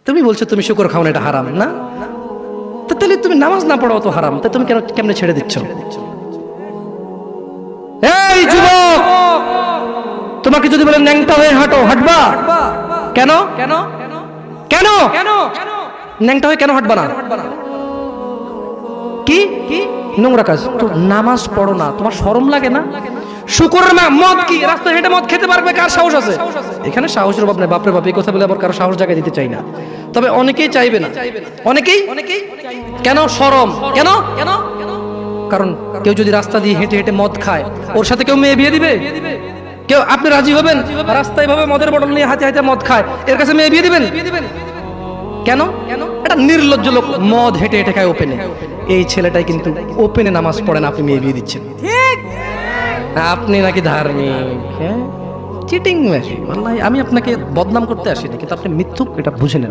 তুমি বলছো তুমি শুকর খাও না, এটা হারাম না? তো তাহলে তুমি নামাজ না পড়াও তো হারাম, তা তুমি কেমনে ছেড়ে দিচ্ছ? এই যুবক, তোমাকে যদি বলে ন্যাংটা হয়ে হাঁটো, হাঁটবা? কেন কেন কেন কেন ন্যাংটা হয়ে কেন হাঁটবা না? কি কি নোংরা কাজ? তো নামাজ পড়ো না, তোমার শরম লাগে না? শুকরের মদ কি রাস্তায় হেঁটে মদ খেতে পারবে? কার সাহস আছে? এখানে সাহসের অভাব নেই, বাপরে বাপ এই কথা বলে আবার কারো সাহস জায়গায় দিতে চাই না, তবে অনেকেই চাইবে না। অনেকেই কেন? শরম। কেন? কারণ কেউ যদি রাস্তা দিয়ে হেঁটে হেঁটে মদ খায়, ওর সাথে কেউ মেয়ে বিয়ে দিবে? কেউ? আপনি রাজি হবেন? রাস্তায় ভাবে মদের বটল নিয়ে হাতে হাতে মদ খায়, এর কাছে মেয়ে বিয়ে দিবেন? কেন? এটা নির্লজ্জ লোক মদ হেঁটে হেঁটে খায় ওপেনে। এই ছেলেটাই কিন্তু ওপেনে নামাজ পড়ে না, আপনি মেয়ে বিয়ে দিচ্ছেন। ঠিক, আপনি নাকি ধার্মিক? হ্যাঁ, চিটিং মেশিন। আমি আপনাকে বদনাম করতে আসিনি, কিন্তু আপনি মিথ্যুক, এটা বুঝে নেন।